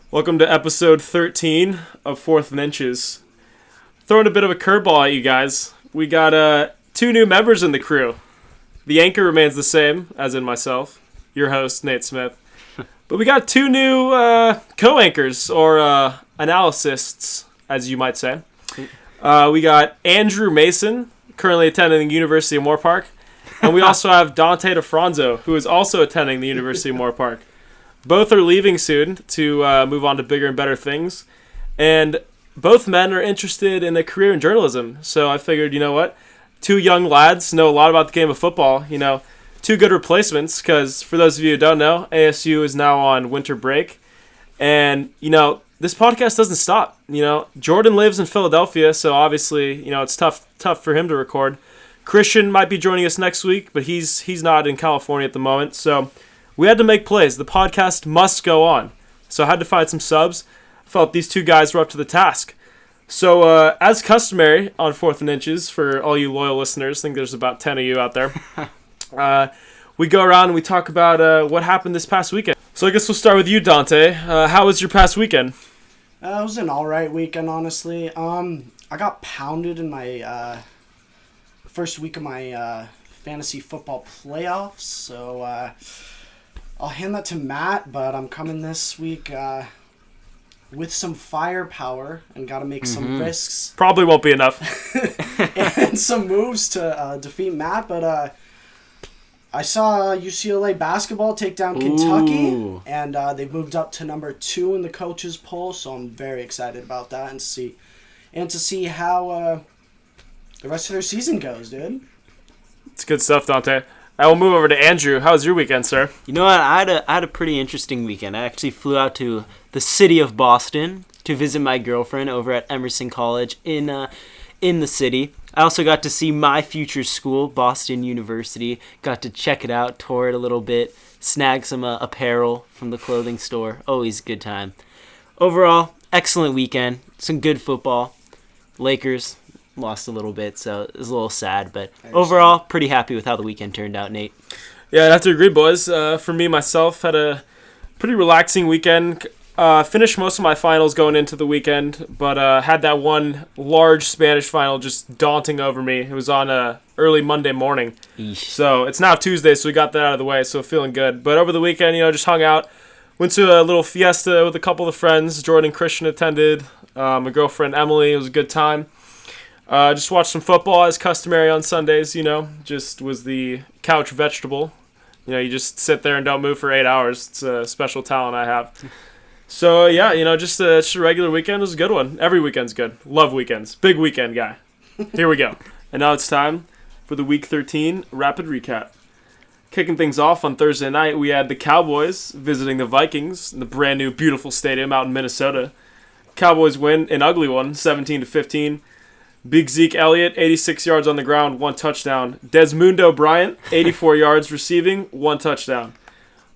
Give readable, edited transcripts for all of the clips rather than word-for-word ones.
Welcome to episode 13 of Fourth and Inches. Throwing a bit of a curveball at you guys. We got two new members in the crew. The anchor remains the same, as in myself, your host, Nate Smith. But we got two new co-anchors, or analysts, as you might say. We got Andrew Mason, currently attending the University of Moore Park. And we also have Dante DeFranzo, who is also attending the University of Moore Park. Both are leaving soon to move on to bigger and better things. And both men are interested in a career in journalism. So I figured, you know what? Two young lads know a lot about the game of football. You know, two good replacements because for those of you who don't know, ASU is now on winter break. And, you know, this podcast doesn't stop. You know, Jordan lives in Philadelphia, so obviously, you know, it's tough for him to record. Christian might be joining us next week, but he's not in California at the moment. So we had to make plays. The podcast must go on. So I had to find some subs. I felt these two guys were up to the task. So as customary on Fourth and Inches, for all you loyal listeners, I think there's about 10 of you out there, we go around and we talk about what happened this past weekend. So I guess we'll start with you, Dante. How was your past weekend? It was an alright weekend, honestly. I got pounded in my first week of my fantasy football playoffs, so I'll hand that to Matt, but I'm coming this week with some firepower and got to make some risks. Probably won't be enough. And some moves to defeat Matt, but I saw UCLA basketball take down Kentucky, and they moved up to number 2 in the coaches poll, so I'm very excited about that and to see how the rest of their season goes, dude. It's good stuff, Dante. I will move over to Andrew. How was your weekend, sir? You know what? I had a pretty interesting weekend. I actually flew out to the city of Boston to visit my girlfriend over at Emerson College in the city. I also got to see my future school, Boston University. Got to check it out, tour it a little bit, snag some apparel from the clothing store. Always a good time. Overall, excellent weekend. Some good football. Lakers lost a little bit, so it was a little sad, but overall, pretty happy with how the weekend turned out, Nate. Yeah, I'd have to agree, boys. For me, myself, had a pretty relaxing weekend. Finished most of my finals going into the weekend, but had that one large Spanish final just daunting over me. It was on early Monday morning. Eesh. So it's now Tuesday, so we got that out of the way, so feeling good. But over the weekend, you know, just hung out. Went to a little fiesta with a couple of friends. Jordan and Christian attended. My girlfriend, Emily. It was a good time. Just watched some football as customary on Sundays, you know. Just was the couch vegetable. You know, you just sit there and don't move for 8 hours. It's a special talent I have. So, yeah, you know, just a regular weekend. It was a good one. Every weekend's good. Love weekends. Big weekend guy. Here we go. And now it's time for the Week 13 Rapid Recap. Kicking things off on Thursday night, we had the Cowboys visiting the Vikings in the brand new beautiful stadium out in Minnesota. Cowboys win an ugly one, 17-15. Big Zeke Elliott, 86 yards on the ground, 1 touchdown. Desmundo Bryant, 84 yards receiving, 1 touchdown.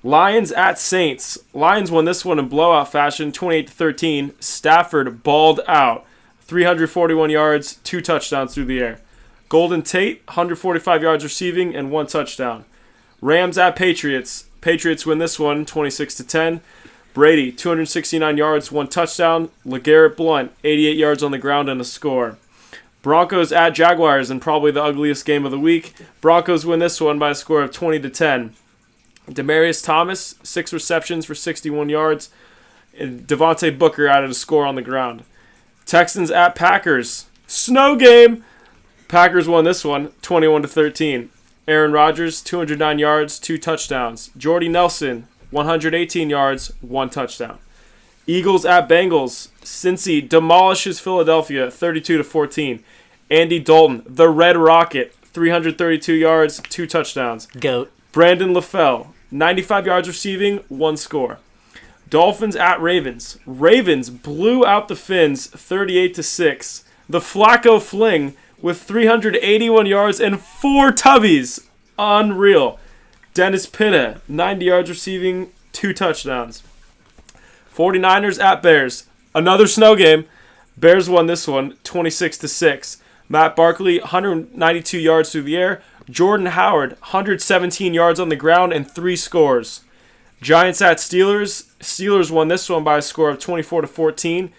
Lions at Saints. Lions won this one in blowout fashion, 28-13. Stafford balled out, 341 yards, 2 touchdowns through the air. Golden Tate, 145 yards receiving, and 1 touchdown. Rams at Patriots. Patriots win this one, 26-10. Brady, 269 yards, 1 touchdown. LeGarrette Blount, 88 yards on the ground and a score. Broncos at Jaguars in probably the ugliest game of the week. Broncos win this one by a score of 20-10. Demaryius Thomas, 6 receptions for 61 yards. And Devontae Booker added a score on the ground. Texans at Packers. Snow game. Packers won this one, 21-13. Aaron Rodgers, 209 yards, 2 touchdowns. Jordy Nelson, 118 yards, 1 touchdown. Eagles at Bengals. Cincy demolishes Philadelphia 32-14. Andy Dalton, the Red Rocket, 332 yards, 2 touchdowns. Goat. Brandon LaFell, 95 yards receiving, 1 score. Dolphins at Ravens. Ravens blew out the Finns 38-6. The Flacco Fling with 381 yards and 4 tubbies. Unreal. Dennis Pitta, 90 yards receiving, 2 touchdowns. 49ers at Bears. Another snow game. Bears won this one, 26-6. Matt Barkley, 192 yards through the air. Jordan Howard, 117 yards on the ground and 3 scores. Giants at Steelers. Steelers won this one by a score of 24-14.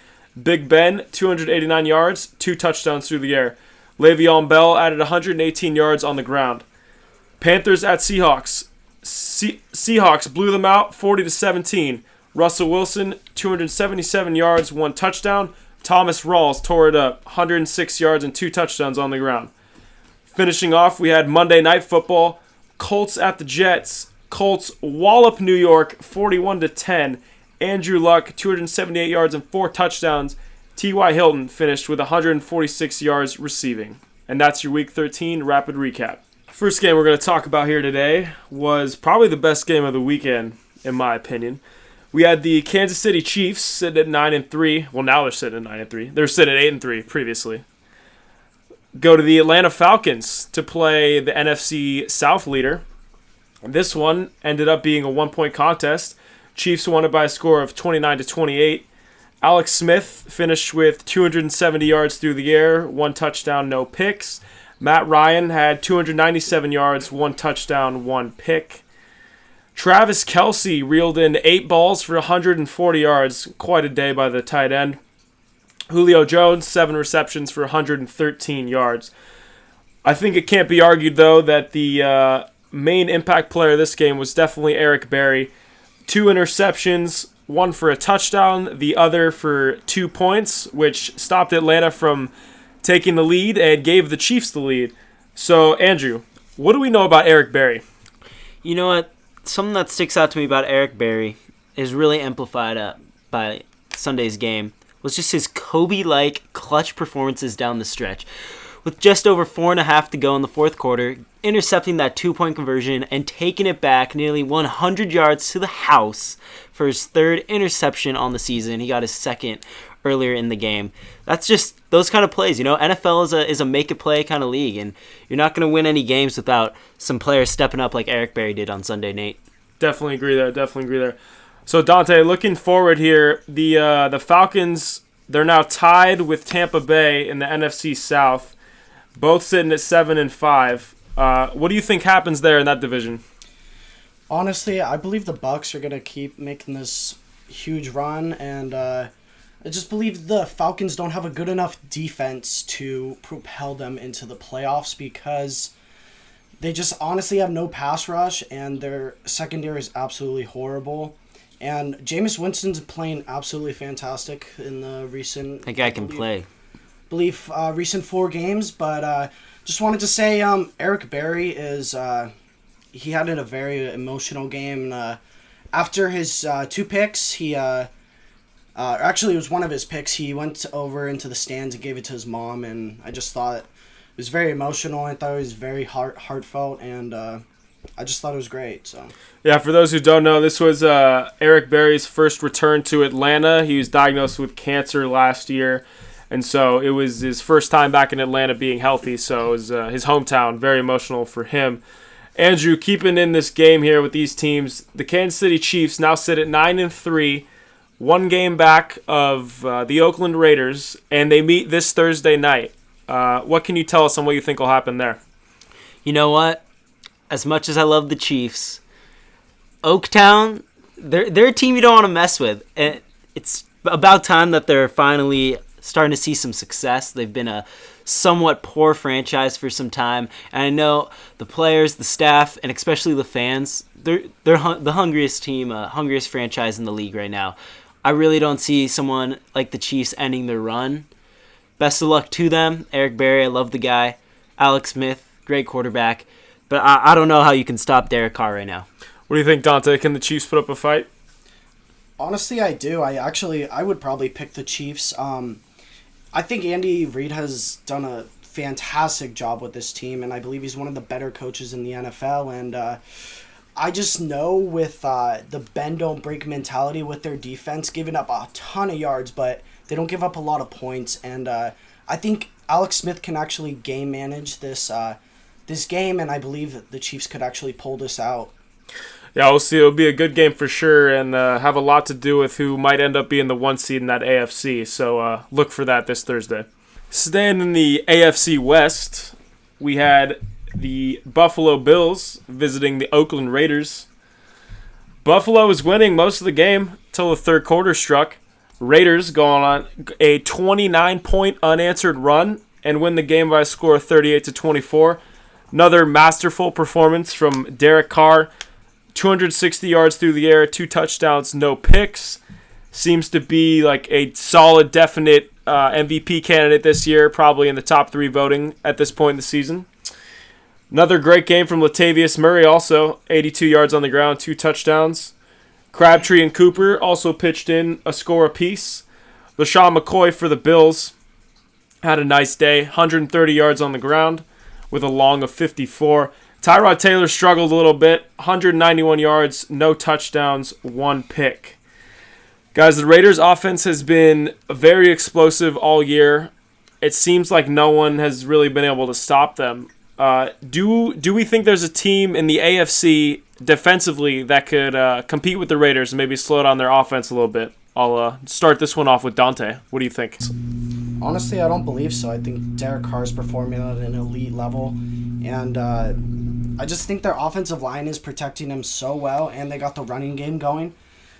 Big Ben, 289 yards, 2 touchdowns through the air. Le'Veon Bell added 118 yards on the ground. Panthers at Seahawks. Seahawks blew them out 40-17. Russell Wilson, 277 yards, 1 touchdown. Thomas Rawls tore it up, 106 yards and 2 touchdowns on the ground. Finishing off, we had Monday Night Football. Colts at the Jets. Colts wallop New York 41-10. Andrew Luck, 278 yards and 4 touchdowns. T.Y. Hilton finished with 146 yards receiving. And that's your Week 13 rapid recap. First game we're going to talk about here today was probably the best game of the weekend, in my opinion. We had the Kansas City Chiefs sitting at 9-3. Well, now they're sitting at 9-3. They were sitting at 8-3 previously. Go to the Atlanta Falcons to play the NFC South leader. This one ended up being a 1-point contest. Chiefs won it by a score of 29-28. Alex Smith finished with 270 yards through the air, 1 touchdown, no picks. Matt Ryan had 297 yards, 1 touchdown, 1 pick. Travis Kelce reeled in 8 balls for 140 yards, quite a day by the tight end. Julio Jones, 7 receptions for 113 yards. I think it can't be argued, though, that the main impact player of this game was definitely Eric Berry. 2 interceptions, 1 for a touchdown, the other for 2 points, which stopped Atlanta from taking the lead and gave the Chiefs the lead. So, Andrew, what do we know about Eric Berry? You know what? Something that sticks out to me about Eric Berry is really amplified by Sunday's game was just his Kobe-like clutch performances down the stretch. With just over 4.5 to go in the fourth quarter, intercepting that 2-point conversion and taking it back nearly 100 yards to the house for his 3rd interception on the season. He got his 2nd earlier in the game. That's just those kind of plays. You know, NFL is a make-it-play kind of league, and you're not going to win any games without some players stepping up like Eric Berry did on Sunday, Nate. Definitely agree there. So, Dante, looking forward here, the Falcons, they're now tied with Tampa Bay in the NFC South, both sitting at 7-5. What do you think happens there in that division? Honestly, I believe the Bucs are going to keep making this huge run, and I just believe the Falcons don't have a good enough defense to propel them into the playoffs because they just honestly have no pass rush, and their secondary is absolutely horrible. And Jameis Winston's playing absolutely fantastic in the recent... That guy can play. Recent 4 games, but just wanted to say Eric Berry is... he had a very emotional game. After his 2 picks, he... actually, it was one of his picks. He went over into the stands and gave it to his mom, and I just thought it was very emotional. I thought it was very heartfelt, and I just thought it was great. So yeah, for those who don't know, this was Eric Berry's first return to Atlanta. He was diagnosed with cancer last year, and so it was his first time back in Atlanta being healthy. So it was his hometown, very emotional for him. Andrew, keeping in this game here with these teams, the Kansas City Chiefs now sit at 9-3. 1 game back of the Oakland Raiders, and they meet this Thursday night. What can you tell us on what you think will happen there? You know what? As much as I love the Chiefs, Oaktown, they're a team you don't want to mess with. And it's about time that they're finally starting to see some success. They've been a somewhat poor franchise for some time, and I know the players, the staff, and especially the fans, they're the hungriest team, hungriest franchise in the league right now. I really don't see someone like the Chiefs ending their run. Best of luck to them. Eric Berry, I love the guy. Alex Smith, great quarterback. But I don't know how you can stop Derek Carr right now. What do you think, Dante? Can the Chiefs put up a fight? honestly, I do. I would probably pick the Chiefs. I think Andy Reid has done a fantastic job with this team, and I believe he's one of the better coaches in the NFL. And I just know with the bend don't break mentality with their defense, giving up a ton of yards, but they don't give up a lot of points. And I think Alex Smith can actually game manage this game, and I believe the Chiefs could actually pull this out. Yeah, we'll see. It'll be a good game for sure, and have a lot to do with who might end up being the 1 seed in that AFC. So look for that this Thursday. Staying in the AFC West, we had the Buffalo Bills visiting the Oakland Raiders. Buffalo was winning most of the game till the third quarter struck. Raiders going on a 29-point unanswered run and win the game by a score of 38-24. Another masterful performance from Derek Carr. 260 yards through the air, 2 touchdowns, no picks. Seems to be like a solid, definite MVP candidate this year, probably in the top 3 voting at this point in the season. Another great game from Latavius Murray also, 82 yards on the ground, 2 touchdowns. Crabtree and Cooper also pitched in a score apiece. LaShawn McCoy for the Bills had a nice day, 130 yards on the ground with a long of 54. Tyrod Taylor struggled a little bit, 191 yards, no touchdowns, 1 pick. Guys, the Raiders' offense has been very explosive all year. It seems like no one has really been able to stop them. Do we think there's a team in the AFC defensively that could compete with the Raiders and maybe slow down their offense a little bit? I'll start this one off with Dante. What do you think? Honestly, I don't believe so. I think Derek Carr is performing at an elite level, and I just think their offensive line is protecting him so well, and they got the running game going.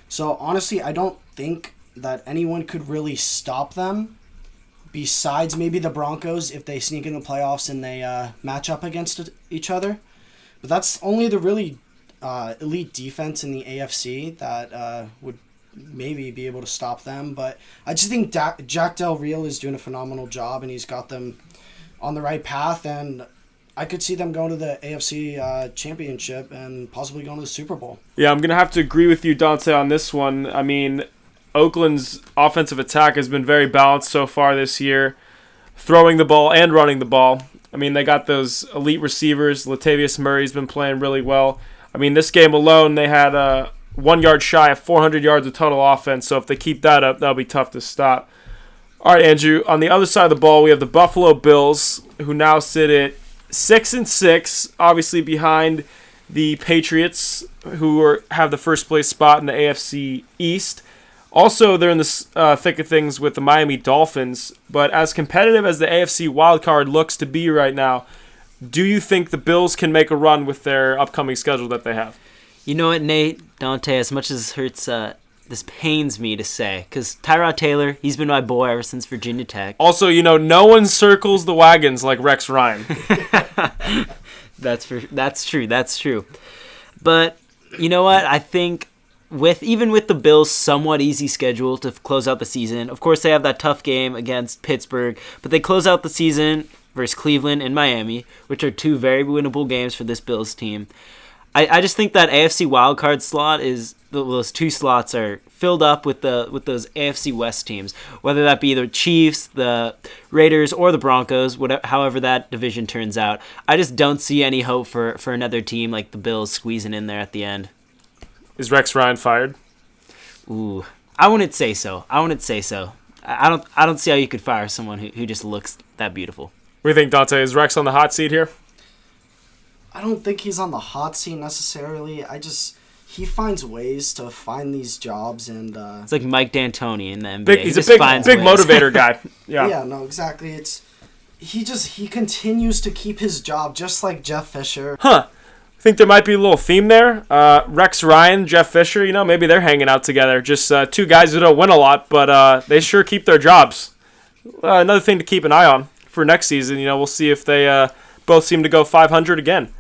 So honestly, I don't think that anyone could really stop them, besides maybe the Broncos if they sneak in the playoffs and they match up against each other. But that's only the really elite defense in the AFC that would maybe be able to stop them. But I just think Jack Del Rio is doing a phenomenal job, and he's got them on the right path, and I could see them going to the AFC Championship and possibly going to the Super Bowl. Yeah, I'm going to have to agree with you, Dante, on this one. I mean, Oakland's offensive attack has been very balanced so far this year, throwing the ball and running the ball. I mean, they got those elite receivers. Latavius Murray's been playing really well. I mean, this game alone, they had 1 yard shy of 400 yards of total offense, so if they keep that up, that'll be tough to stop. All right, Andrew, on the other side of the ball, we have the Buffalo Bills, who now sit at 6-6, obviously behind the Patriots, who have the first place spot in the AFC East. Also, they're in the thick of things with the Miami Dolphins. But as competitive as the AFC wildcard looks to be right now, do you think the Bills can make a run with their upcoming schedule that they have? You know what, Nate, Dante, as much as it hurts, this pains me to say, because Tyrod Taylor, he's been my boy ever since Virginia Tech. Also, no one circles the wagons like Rex Ryan. That's true. But you know what? I think even with the Bills' somewhat easy schedule to close out the season, of course they have that tough game against Pittsburgh, but they close out the season versus Cleveland and Miami, which are 2 very winnable games for this Bills team. I just think that AFC wildcard slot those 2 slots are filled up with those AFC West teams, whether that be the Chiefs, the Raiders, or the Broncos, however that division turns out. I just don't see any hope for another team like the Bills squeezing in there at the end. Is Rex Ryan fired? Ooh, I wouldn't say so. I don't see how you could fire someone who just looks that beautiful. What do you think, Dante? Is Rex on the hot seat here? I don't think he's on the hot seat necessarily. He finds ways to find these jobs, and it's like Mike D'Antoni in the NBA. He's a big motivator guy. Yeah. Yeah, no, exactly. He continues to keep his job, just like Jeff Fisher. Huh. I think there might be a little theme there. Rex Ryan, Jeff Fisher, maybe they're hanging out together. Just 2 guys who don't win a lot, but they sure keep their jobs. Another thing to keep an eye on for next season. We'll see if they both seem to go 500 again.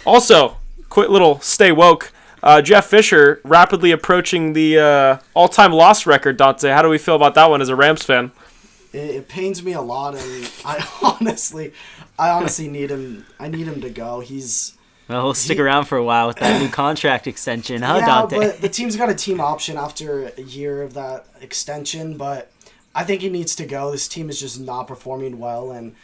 Also, quick little stay woke. Jeff Fisher rapidly approaching the all-time loss record, Dante. How do we feel about that one as a Rams fan? It pains me a lot, and I honestly need him. I need him to go. Well, he'll stick around for a while with that new contract extension, huh, yeah, Dante? But the team's got a team option after a year of that extension, but I think he needs to go. This team is just not performing well, and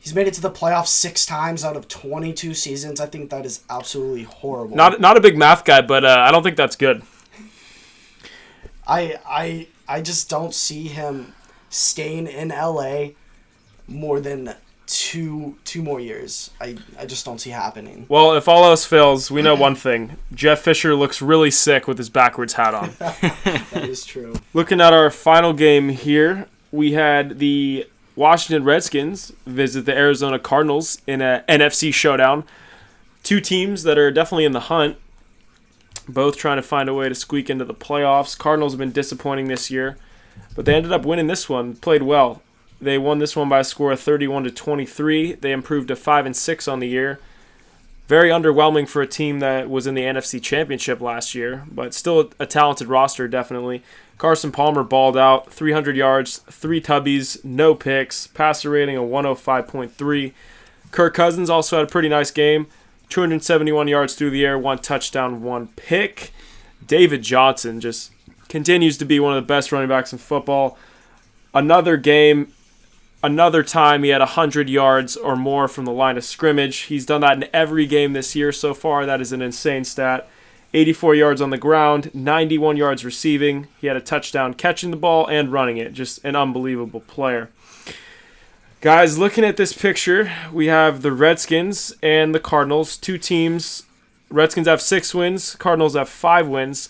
he's made it to the playoffs 6 times out of 22 seasons. I think that is absolutely horrible. Not a big math guy, but I don't think that's good. I just don't see him staying in LA more than two more years. I just don't see happening. Well, if all else fails, we know one thing. Jeff Fisher looks really sick with his backwards hat on. That is true. Looking at our final game here, we had the Washington Redskins visit the Arizona Cardinals in a NFC showdown. 2 teams that are definitely in the hunt. both trying to find a way to squeak into the playoffs. Cardinals have been disappointing this year, but they ended up winning this one, played well. They won this one by a score of 31-23. They improved to 5-6 on the year. Very underwhelming for a team that was in the NFC Championship last year, but still a talented roster, definitely. Carson Palmer balled out, 300 yards, 3 tubbies, no picks, passer rating of 105.3. Kirk Cousins also had a pretty nice game, 271 yards through the air, 1 touchdown, 1 pick. David Johnson just continues to be one of the best running backs in football. Another game, another time he had 100 yards or more from the line of scrimmage. He's done that in every game this year so far. That is an insane stat. 84 yards on the ground, 91 yards receiving. He had a touchdown catching the ball and running it. Just an unbelievable player. Guys, looking at this picture, we have the Redskins and the Cardinals. 2 teams. Redskins have 6 wins. Cardinals have 5 wins.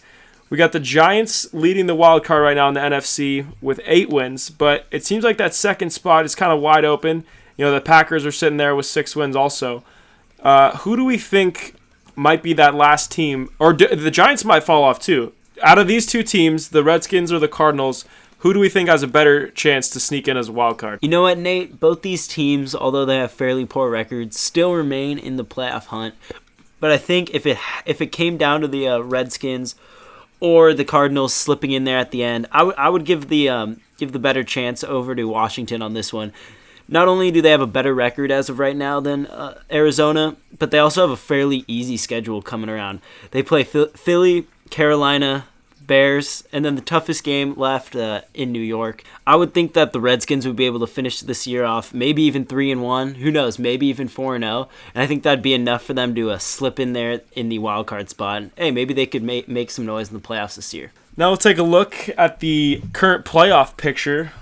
We got the Giants leading the wild card right now in the NFC with 8 wins, but it seems like that second spot is kind of wide open. You know, the Packers are sitting there with 6 wins also. Who do we think might be that last team? Or the Giants might fall off too. Out of these 2 teams, the Redskins or the Cardinals, who do we think has a better chance to sneak in as a wild card? You know what, Nate? Both these teams, although they have fairly poor records, still remain in the playoff hunt. But I think if it came down to the Redskins or the Cardinals slipping in there at the end, I would give the better chance over to Washington on this one. Not only do they have a better record as of right now than Arizona, but they also have a fairly easy schedule coming around. They play Philly, Carolina, Bears, and then the toughest game left in New York. I would think that the Redskins would be able to finish this year off maybe even 3-1. Who knows? Maybe even 4-0. And I think that'd be enough for them to slip in there in the wild card spot. And, hey, maybe they could make some noise in the playoffs this year. Now we'll take a look at the current playoff picture.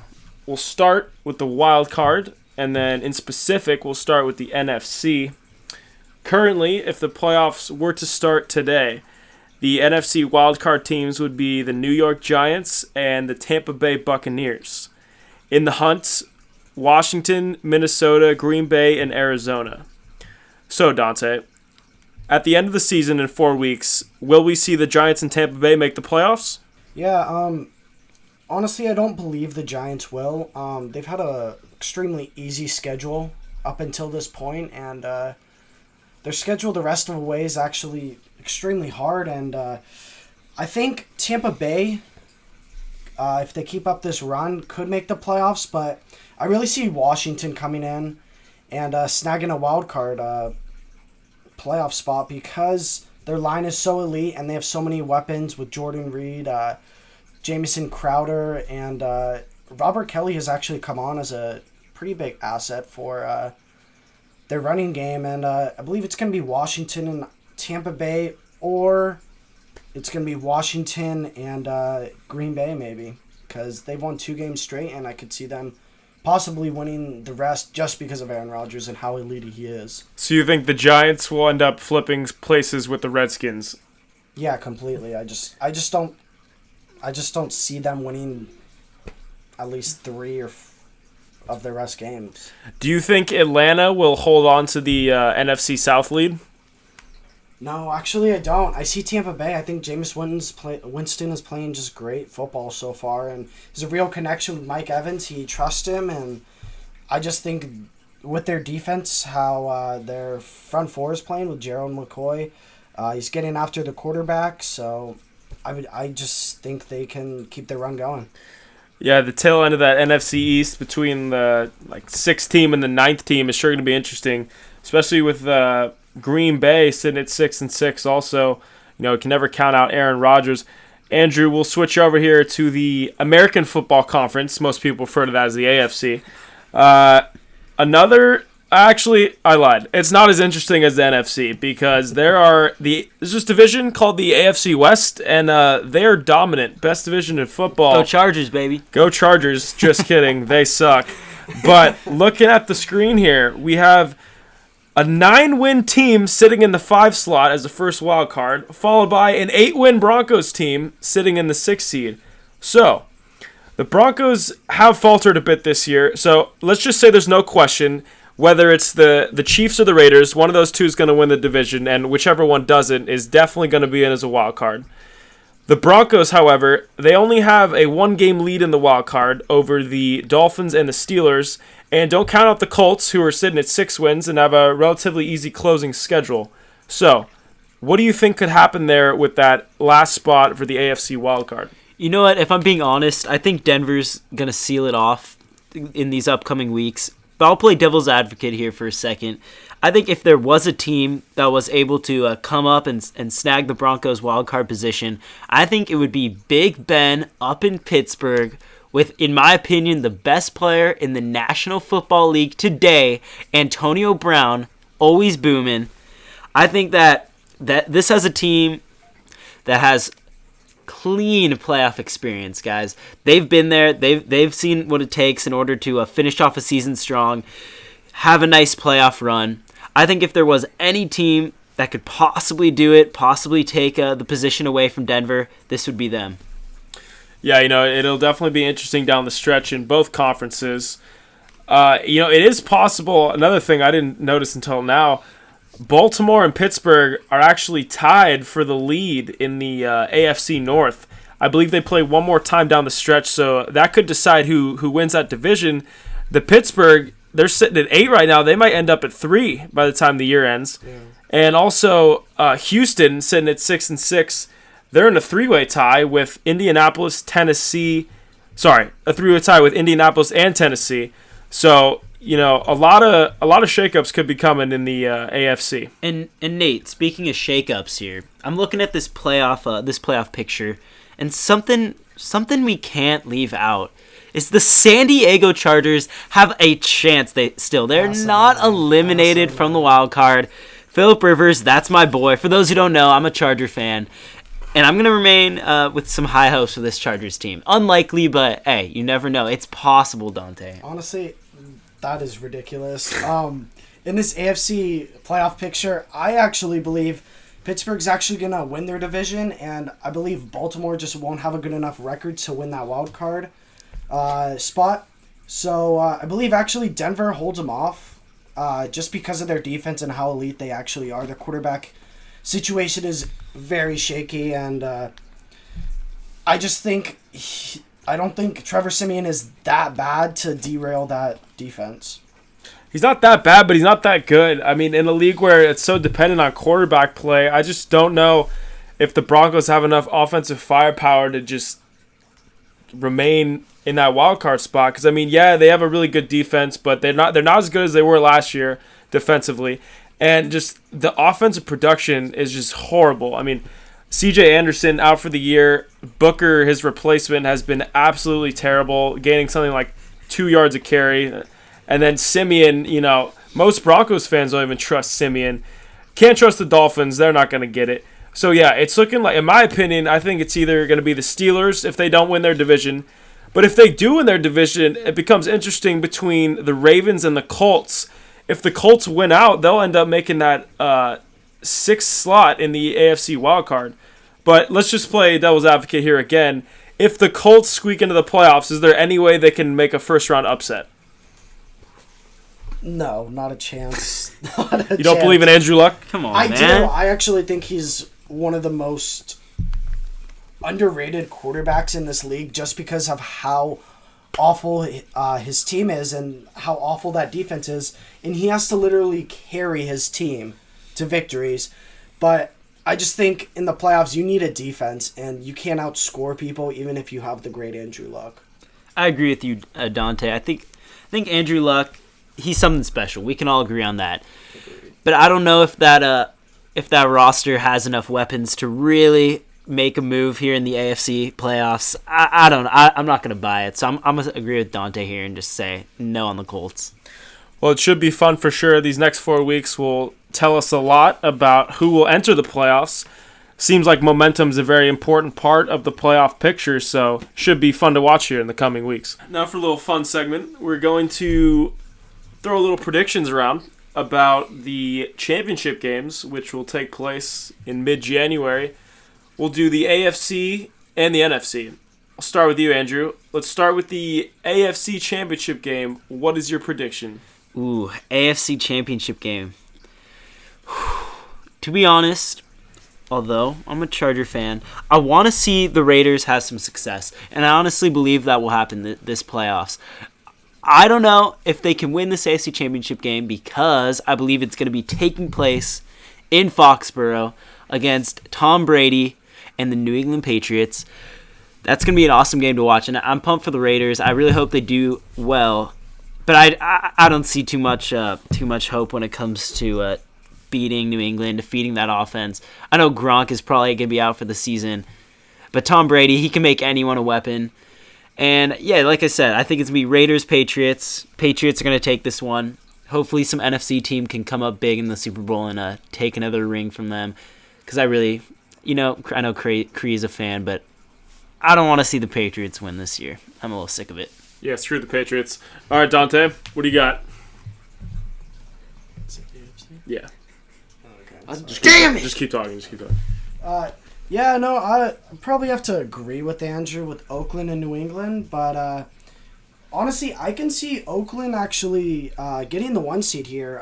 We'll start with the wild card, and then in specific, we'll start with the NFC. Currently, if the playoffs were to start today, the NFC wildcard teams would be the New York Giants and the Tampa Bay Buccaneers. In the hunt, Washington, Minnesota, Green Bay, and Arizona. So, Dante, at the end of the season in 4 weeks, will we see the Giants and Tampa Bay make the playoffs? Yeah, honestly, I don't believe the Giants will. They've had a extremely easy schedule up until this point, and their schedule the rest of the way is actually extremely hard, and I think Tampa Bay, if they keep up this run, could make the playoffs, but I really see Washington coming in and snagging a wild card playoff spot because their line is so elite and they have so many weapons with Jordan Reed, Jamison Crowder, and Robert Kelly has actually come on as a pretty big asset for their running game, and I believe it's going to be Washington and Tampa Bay, or it's going to be Washington and Green Bay maybe, because they've won 2 games straight, and I could see them possibly winning the rest just because of Aaron Rodgers and how elite he is. So you think the Giants will end up flipping places with the Redskins? Yeah, completely. I just don't see them winning at least 3 of their rest games. Do you think Atlanta will hold on to the NFC South lead? No, actually I don't. I see Tampa Bay. I think Jameis Winston is playing just great football so far, and there's a real connection with Mike Evans. He trusts him, and I just think with their defense, how their front 4 is playing with Gerald McCoy, he's getting after the quarterback, so I just think they can keep their run going. Yeah, the tail end of that NFC East between the 6th team and the 9th team is sure going to be interesting, especially with Green Bay sitting at 6-6 also. You know, you can never count out Aaron Rodgers. Andrew, we'll switch over here to the American Football Conference. Most people refer to that as the AFC. Actually, I lied. It's not as interesting as the NFC because there's this division called the AFC West, and they are dominant. Best division in football. Go Chargers, baby. Go Chargers. Just kidding. They suck. But looking at the screen here, we have a 9-win team sitting in the 5 slot as the first wild card, followed by an 8-win Broncos team sitting in the 6th seed. So, the Broncos have faltered a bit this year. So, let's just say there's no question. whether it's the Chiefs or the Raiders, one of those two is going to win the division, and whichever one doesn't is definitely going to be in as a wild card. The Broncos, however, they only have a one-game lead in the wild card over the Dolphins and the Steelers, and don't count out the Colts, who are sitting at 6 wins and have a relatively easy closing schedule. So, what do you think could happen there with that last spot for the AFC wild card? You know what? If I'm being honest, I think Denver's going to seal it off in these upcoming weeks. But I'll play devil's advocate here for a second. I think if there was a team that was able to come up and snag the Broncos wildcard position, I think it would be Big Ben up in Pittsburgh with, in my opinion, the best player in the National Football League today, Antonio Brown, always booming. I think that this has a team that has clean playoff experience, guys. They've been there. They've seen what it takes in order to finish off a season strong, have a nice playoff run. I think if there was any team that could possibly do it, possibly take the position away from Denver, this would be them. Yeah, it'll definitely be interesting down the stretch in both conferences. It is possible. Another thing I didn't notice until now, Baltimore and Pittsburgh are actually tied for the lead in the AFC North. I believe they play one more time down the stretch, so that could decide who wins that division. The Pittsburgh, they're sitting at 8 right now. They might end up at 3 by the time the year ends. Yeah. And also Houston sitting at 6-6. They're in a three-way tie with Indianapolis, Tennessee. Sorry, a three-way tie with Indianapolis and Tennessee. So a lot of shakeups could be coming in the AFC. And Nate, speaking of shakeups here, I'm looking at this playoff picture, and something we can't leave out is the San Diego Chargers have a chance. They're not eliminated from the wild card. Phillip Rivers, that's my boy. For those who don't know, I'm a Charger fan. And I'm going to remain with some high hopes for this Chargers team. Unlikely, but hey, you never know. It's possible, Dante. Honestly, that is ridiculous. In this AFC playoff picture, I actually believe Pittsburgh's actually going to win their division, and I believe Baltimore just won't have a good enough record to win that wild card spot. So I believe actually Denver holds them off just because of their defense and how elite they actually are. Their quarterback situation is very shaky, and I just think I don't think Trevor Siemian is that bad to derail that defense. He's not that bad, but he's not that good. I mean, in a league where it's so dependent on quarterback play, I just don't know if the Broncos have enough offensive firepower to just remain in that wild card spot. Because they have a really good defense, but they're not as good as they were last year defensively. And just the offensive production is just horrible. I mean, C.J. Anderson out for the year. Booker, his replacement, has been absolutely terrible, gaining something like 2 yards a carry. And then Siemian, most Broncos fans don't even trust Siemian. Can't trust the Dolphins. They're not going to get it. So, yeah, it's looking like, in my opinion, I think it's either going to be the Steelers if they don't win their division. But if they do win their division, it becomes interesting between the Ravens and the Colts. If the Colts win out, they'll end up making that 6th slot in the AFC wildcard. But let's just play devil's advocate here again. If the Colts squeak into the playoffs, is there any way they can make a first-round upset? No, not a chance. You don't believe in Andrew Luck? Come on, man. I do. I actually think he's one of the most underrated quarterbacks in this league just because of how awful his team is and how awful that defense is. And he has to literally carry his team to victories. But I just think in the playoffs you need a defense, and you can't outscore people even if you have the great Andrew Luck. I agree with you, Dante. I think Andrew Luck, he's something special. We can all agree on that. But I don't know if that roster has enough weapons to really make a move here in the AFC playoffs. I'm not going to buy it. So I'm going to agree with Dante here and just say no on the Colts. Well, it should be fun for sure. These next 4 weeks will tell us a lot about who will enter the playoffs. Seems like momentum is a very important part of the playoff picture, so should be fun to watch here in the coming weeks. Now for a little fun segment, we're going to throw a little predictions around about the championship games, which will take place in mid-January. We'll do the AFC and the NFC. I'll start with you, Andrew. Let's start with the AFC championship game. What is your prediction? Ooh, AFC Championship game. To be honest, although I'm a Charger fan, I want to see the Raiders have some success, and I honestly believe that will happen this playoffs. I don't know if they can win this AFC Championship game because I believe it's going to be taking place in Foxborough against Tom Brady and the New England Patriots. That's going to be an awesome game to watch, and I'm pumped for the Raiders. I really hope they do well, but I don't see too much hope when it comes to beating New England, defeating that offense. I know Gronk is probably going to be out for the season, but Tom Brady, he can make anyone a weapon. And yeah, like I said, I think it's going to be Raiders, Patriots. Patriots are going to take this one. Hopefully some NFC team can come up big in the Super Bowl and take another ring from them. Because I really, I know Cree is a fan, but I don't want to see the Patriots win this year. I'm a little sick of it. Yeah, screw the Patriots. All right, Dante, what do you got? Yeah. Damn it! Just keep talking. Yeah, no, I probably have to agree with Andrew with Oakland and New England, but honestly, I can see Oakland actually getting the 1 seed here.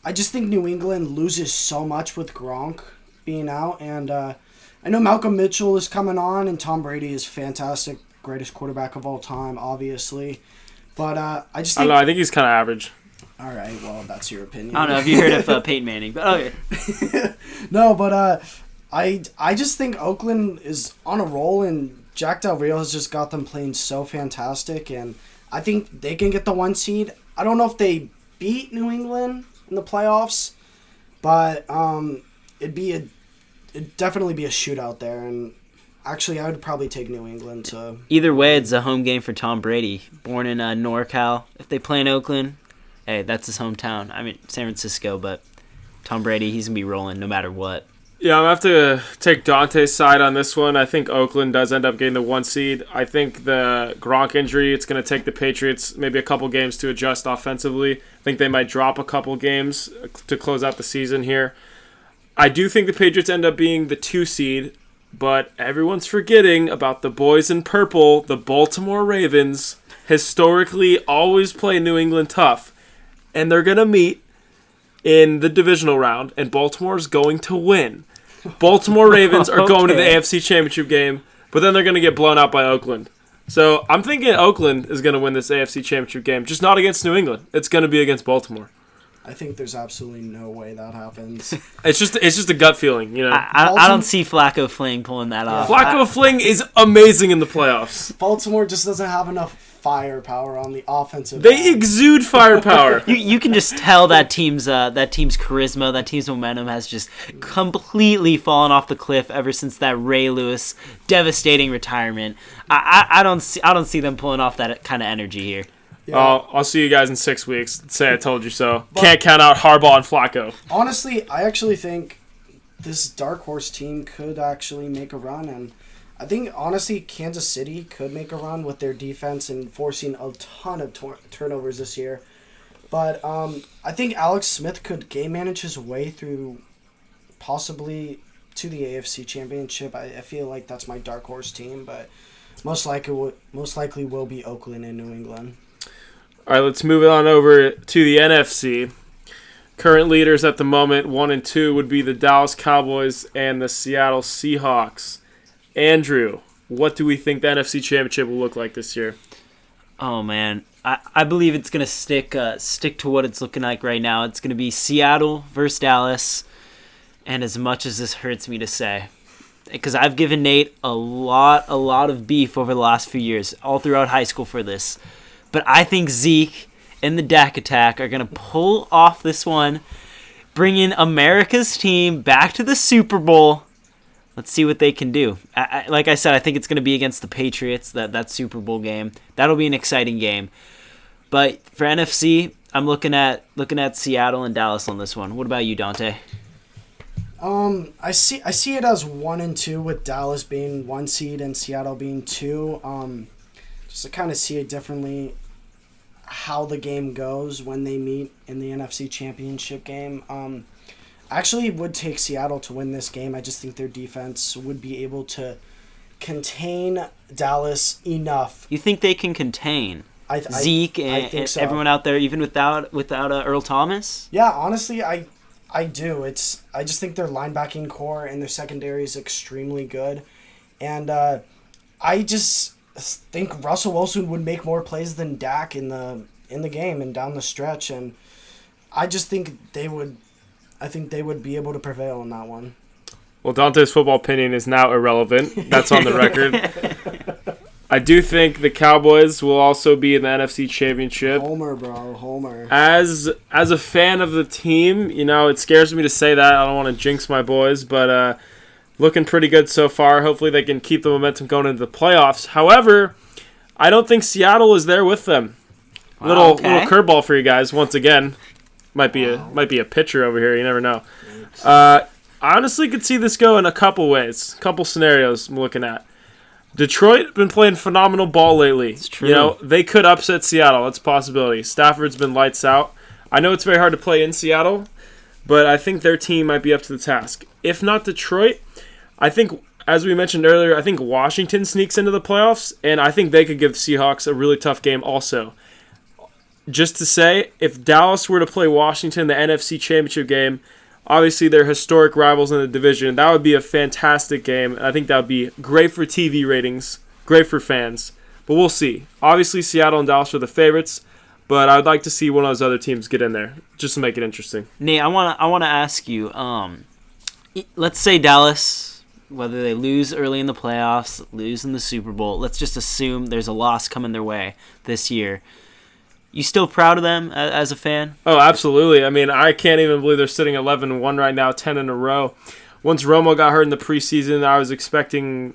I just think New England loses so much with Gronk being out, and I know Malcolm Mitchell is coming on, and Tom Brady is fantastic, greatest quarterback of all time, obviously. But I just think... I think he's kind of average. All right, well, that's your opinion. I don't know if you heard of Peyton Manning, but okay. No, but I just think Oakland is on a roll, and Jack Del Rio has just got them playing so fantastic, and I think they can get the 1 seed. I don't know if they beat New England in the playoffs, but it'd definitely be a shootout there, and actually I would probably take New England to... Either way, it's a home game for Tom Brady. Born in NorCal. If they play in Oakland, hey, that's his hometown. I mean, San Francisco, but Tom Brady, he's going to be rolling no matter what. Yeah, I'm going to have to take Dante's side on this one. I think Oakland does end up getting the 1 seed. I think the Gronk injury, it's going to take the Patriots maybe a couple games to adjust offensively. I think they might drop a couple games to close out the season here. I do think the Patriots end up being the 2 seed, but everyone's forgetting about the boys in purple, the Baltimore Ravens. Historically, always play New England tough, and they're going to meet in the divisional round, and Baltimore's going to win. Baltimore Ravens are going to the AFC Championship game, but then they're going to get blown out by Oakland. So I'm thinking Oakland is going to win this AFC Championship game, just not against New England. It's going to be against Baltimore. I think there's absolutely no way that happens. It's just a gut feeling, I don't see Flacco Fling pulling that off. Flacco Fling is amazing in the playoffs. Baltimore just doesn't have enough firepower on the offensive They end. exude firepower. You can just tell that team's charisma, that team's momentum has just completely fallen off the cliff ever since that Ray Lewis devastating retirement. I don't see them pulling off that kind of energy here. Yeah. I'll see you guys in 6 weeks. Say I told you so. Can't count out Harbaugh and Flacco. Honestly, I actually think this dark horse team could actually make a run, and I think, honestly, Kansas City could make a run with their defense and forcing a ton of turnovers this year. But I think Alex Smith could game manage his way through possibly to the AFC Championship. I feel like that's my dark horse team, but most likely will be Oakland and New England. All right, let's move on over to the NFC. Current leaders at the moment, 1 and 2, would be the Dallas Cowboys and the Seattle Seahawks. Andrew, what do we think the NFC Championship will look like this year? Oh, man. I believe it's going to stick to what it's looking like right now. It's going to be Seattle versus Dallas, and as much as this hurts me to say, because I've given Nate a lot of beef over the last few years, all throughout high school for this, but I think Zeke and the Dak Attack are going to pull off this one, bring in America's team back to the Super Bowl. Let's see what they can do. Like I said, I think it's going to be against the Patriots, that Super Bowl game. That'll be an exciting game. But for NFC, I'm looking at Seattle and Dallas on this one. What about you, Dante? I see it as 1 and 2 with Dallas being 1 seed and Seattle being 2. Just to kind of see it differently, how the game goes when they meet in the NFC Championship game. I actually would take Seattle to win this game. I just think their defense would be able to contain Dallas enough. You think they can contain? Zeke and think so. everyone out there, even without Earl Thomas? Yeah, honestly, I do. I just think their linebacking core and their secondary is extremely good, and I just think Russell Wilson would make more plays than Dak in the game and down the stretch, and I just think they would. I think they would be able to prevail in that one. Well, Dante's football opinion is now irrelevant. That's on the record. I do think the Cowboys will also be in the NFC Championship. Homer, bro, Homer. As a fan of the team, it scares me to say that. I don't want to jinx my boys, but looking pretty good so far. Hopefully they can keep the momentum going into the playoffs. However, I don't think Seattle is there with them. Little curveball for you guys once again. Might be a pitcher over here. You never know. I honestly could see this go in a couple ways, couple scenarios I'm looking at. Detroit been playing phenomenal ball lately. It's true. They could upset Seattle. That's a possibility. Stafford's been lights out. I know it's very hard to play in Seattle, but I think their team might be up to the task. If not Detroit, I think, as we mentioned earlier, I think Washington sneaks into the playoffs, and I think they could give the Seahawks a really tough game also. Just to say, if Dallas were to play Washington in the NFC Championship game, obviously they're historic rivals in the division. That would be a fantastic game, and I think that would be great for TV ratings, great for fans. But we'll see. Obviously, Seattle and Dallas are the favorites, but I would like to see one of those other teams get in there, just to make it interesting. Nate, I wanna ask you. Let's say Dallas, whether they lose early in the playoffs, lose in the Super Bowl. Let's just assume there's a loss coming their way this year. You still proud of them as a fan? Oh, absolutely. I mean, I can't even believe they're sitting 11-1 right now, 10 in a row. Once Romo got hurt in the preseason, I was expecting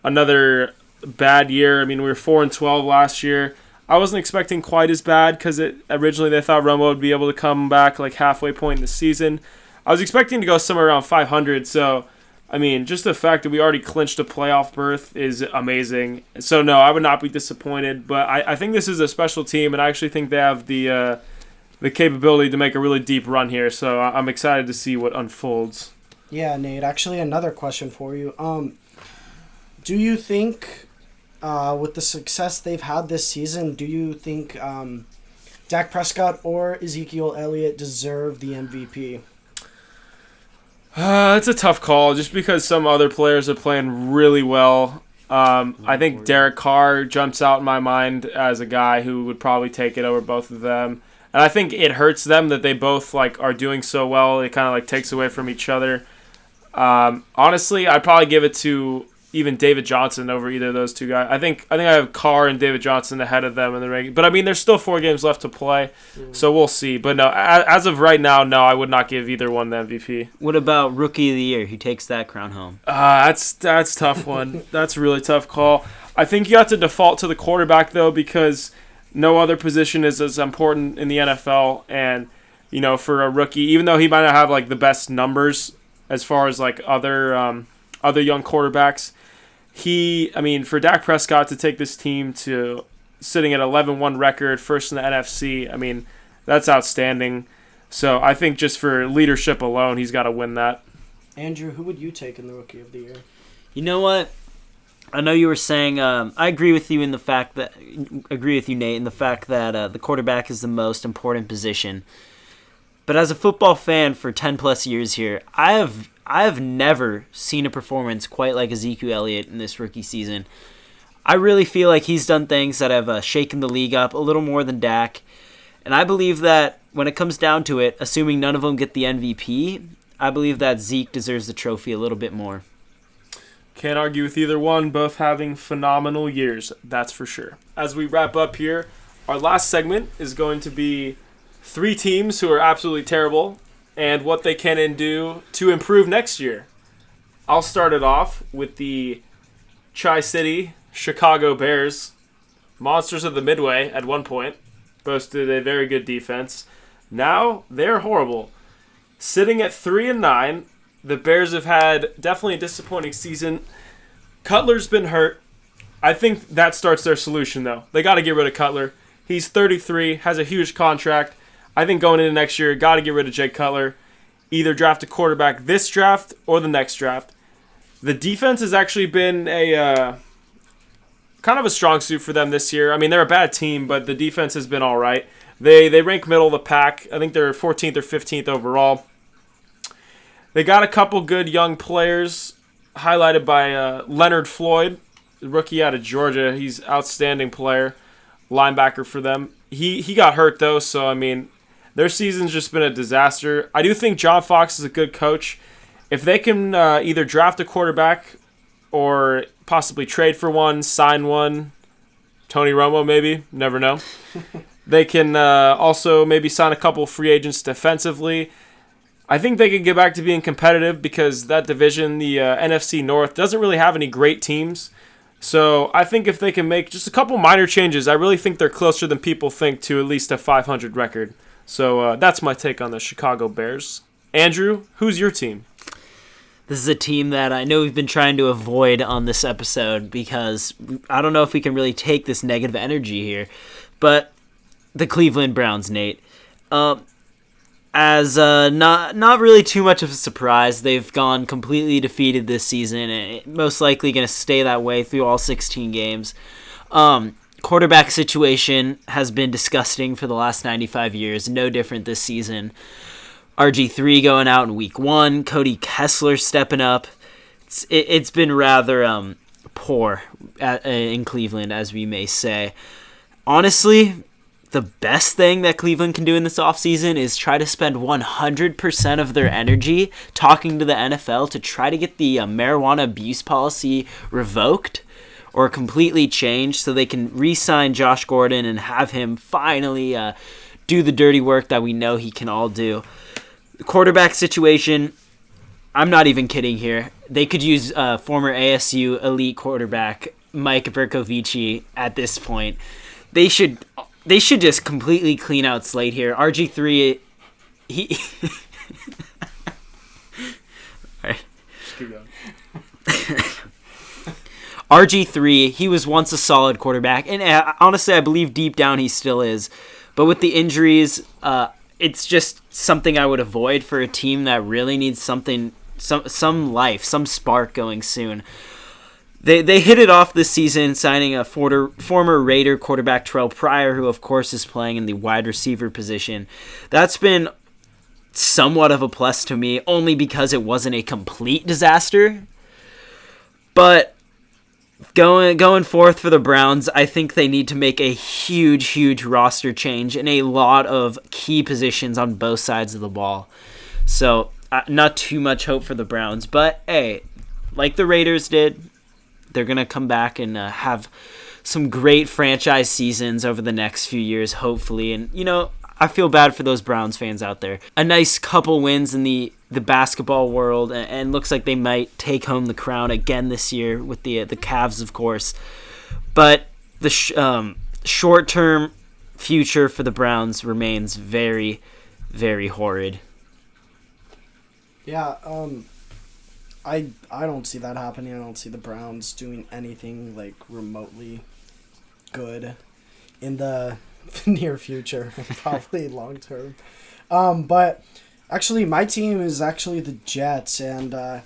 another bad year. I mean, we were 4-12 last year. I wasn't expecting quite as bad because originally they thought Romo would be able to come back like halfway point in the season. I was expecting to go somewhere around 500, so I mean, just the fact that we already clinched a playoff berth is amazing. So, no, I would not be disappointed. But I think this is a special team, and I actually think they have the capability to make a really deep run here. So I'm excited to see what unfolds. Yeah, Nate, actually another question for you. Do you think, with the success they've had this season, do you think Dak Prescott or Ezekiel Elliott deserve the MVP? It's a tough call just because some other players are playing really well. I think Derek Carr jumps out in my mind as a guy who would probably take it over both of them. And I think it hurts them that they both are doing so well. It kind of takes away from each other. Honestly, I'd probably give it to even David Johnson over either of those two guys. I think I have Carr and David Johnson ahead of them in the ranking. But I mean, there's still 4 games left to play, so we'll see. But no, as of right now, no, I would not give either one the MVP. What about Rookie of the Year? Who takes that crown home? That's a tough one. That's a really tough call. I think you have to default to the quarterback though, because no other position is as important in the NFL. And for a rookie, even though he might not have the best numbers as far as other young quarterbacks. For Dak Prescott to take this team to sitting at 11-1 record, first in the NFC, that's outstanding. So I think just for leadership alone, he's got to win that. Andrew, who would you take in the Rookie of the Year? You know what? I know you were saying, I agree with you, Nate, in the fact that the quarterback is the most important position. But as a football fan for 10 plus years here, I have never seen a performance quite like Ezekiel Elliott in this rookie season. I really feel like he's done things that have shaken the league up a little more than Dak. And I believe that when it comes down to it, assuming none of them get the MVP, I believe that Zeke deserves the trophy a little bit more. Can't argue with either one, both having phenomenal years, that's for sure. As we wrap up here, our last segment is going to be 3 teams who are absolutely terrible and what they can do to improve next year. I'll start it off with the Tri-City Chicago Bears. Monsters of the Midway at one point. Boasted a very good defense. Now they're horrible. Sitting at 3-9, the Bears have had definitely a disappointing season. Cutler's been hurt. I think that starts their solution, though. They got to get rid of Cutler. He's 33, has a huge contract. I think going into next year, got to get rid of Jay Cutler. Either draft a quarterback this draft or the next draft. The defense has actually been kind of a strong suit for them this year. I mean, they're a bad team, but the defense has been all right. They rank middle of the pack. I think they're 14th or 15th overall. They got a couple good young players, highlighted by Leonard Floyd, the rookie out of Georgia. He's an outstanding player, linebacker for them. He got hurt, though, so, I mean, their season's just been a disaster. I do think John Fox is a good coach. If they can either draft a quarterback or possibly trade for one, sign one, Tony Romo maybe, never know. They can also maybe sign a couple free agents defensively. I think they can get back to being competitive because that division, the NFC North, doesn't really have any great teams. So I think if they can make just a couple minor changes, I really think they're closer than people think to at least a 500 record. So that's my take on the Chicago Bears. Andrew, who's your team? This is a team that I know we've been trying to avoid on this episode because I don't know if we can really take this negative energy here. But the Cleveland Browns, Nate. As not really too much of a surprise, they've gone completely defeated this season, and most likely going to stay that way through all 16 games. Quarterback situation has been disgusting for the last 95 years, no different this season. RG3 going out in week 1, Cody Kessler stepping up. It's been rather poor in Cleveland, as we may say. Honestly, the best thing that Cleveland can do in this offseason is try to spend 100% of their energy talking to the NFL to try to get the marijuana abuse policy revoked or completely changed so they can re-sign Josh Gordon and have him finally do the dirty work that we know he can all do. The quarterback situation, I'm not even kidding here. They could use former ASU elite quarterback Mike Bercovici at this point. They should just completely clean out slate here. RG3, he... All right. Keep going. RG3, he was once a solid quarterback, and honestly, I believe deep down he still is. But with the injuries, it's just something I would avoid for a team that really needs something, some life, some spark going soon. They hit it off this season, signing a former Raider quarterback, Terrell Pryor, who, of course, is playing in the wide receiver position. That's been somewhat of a plus to me, only because it wasn't a complete disaster. But going forth for the Browns, I think they need to make a huge roster change in a lot of key positions on both sides of the ball. So, not too much hope for the Browns. But, hey, like the Raiders did, they're going to come back and have some great franchise seasons over the next few years, hopefully. And, I feel bad for those Browns fans out there. A nice couple wins in the basketball world, and looks like they might take home the crown again this year with the Cavs, of course. But the short-term future for the Browns remains very, very horrid. Yeah, I don't see that happening. I don't see the Browns doing anything like remotely good in the near future, probably long term. But actually, my team is actually the Jets, and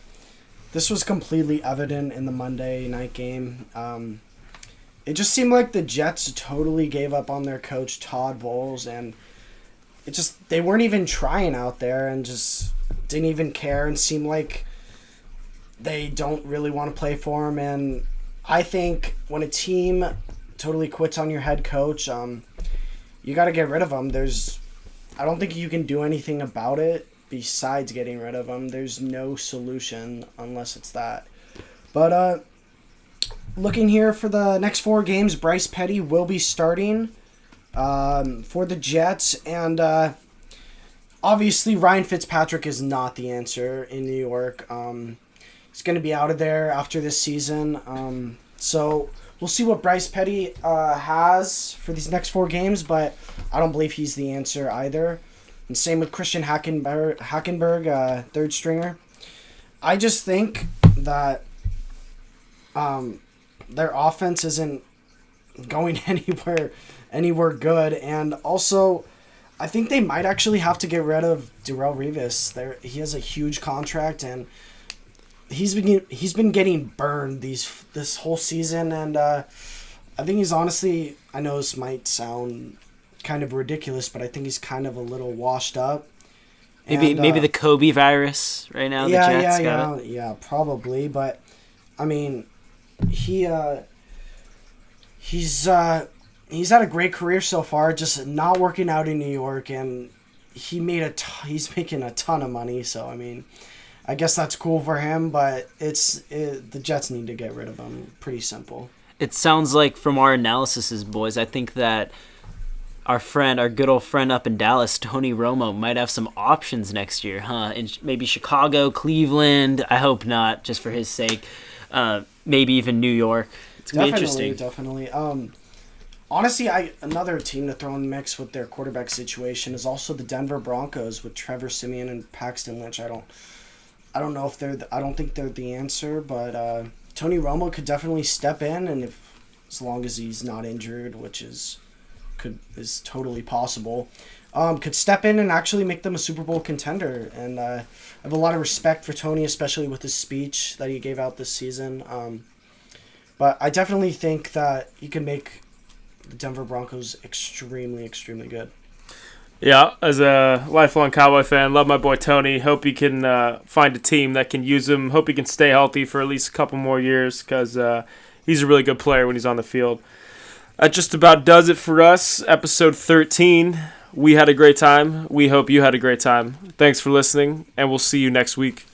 this was completely evident in the Monday night game. It just seemed like the Jets totally gave up on their coach, Todd Bowles, and they weren't even trying out there and just didn't even care and seemed like they don't really want to play for him. And I think when a team totally quits on your head coach, you got to get rid of him. I don't think you can do anything about it besides getting rid of him. There's no solution unless it's that. But looking here for the next 4 games, Bryce Petty will be starting for the Jets. And obviously Ryan Fitzpatrick is not the answer in New York. He's going to be out of there after this season. So we'll see what Bryce Petty has for these next 4 games, but I don't believe he's the answer either. And same with Christian Hackenberg, third stringer. I just think that their offense isn't going anywhere good, and also I think they might actually have to get rid of Darrelle Revis. He has a huge contract, and he's been getting burned this whole season, and I think he's honestly, I know this might sound kind of ridiculous, but I think he's kind of a little washed up. Maybe the Kobe virus right now. Yeah, the Jets got it. yeah, probably. But I mean, he's he's had a great career so far. Just not working out in New York, and he's making a ton of money. So I mean, I guess that's cool for him. But the Jets need to get rid of him. Pretty simple. It sounds like from our analysis, boys, I think that our good old friend up in Dallas, Tony Romo, might have some options next year, huh? In maybe Chicago, Cleveland. I hope not, just for his sake. Maybe even New York. It's gonna be interesting. Definitely. Honestly, another team to throw in the mix with their quarterback situation is also the Denver Broncos with Trevor Siemian and Paxton Lynch. I don't know if I don't think they're the answer, but Tony Romo could definitely step in, and as long as he's not injured, which is totally possible, could step in and actually make them a Super Bowl contender. And I have a lot of respect for Tony, especially with his speech that he gave out this season. But I definitely think that he can make the Denver Broncos extremely, extremely good. Yeah, as a lifelong Cowboy fan, love my boy Tony. Hope he can find a team that can use him. Hope he can stay healthy for at least a couple more years because he's a really good player when he's on the field. That just about does it for us. Episode 13. We had a great time. We hope you had a great time. Thanks for listening, and we'll see you next week.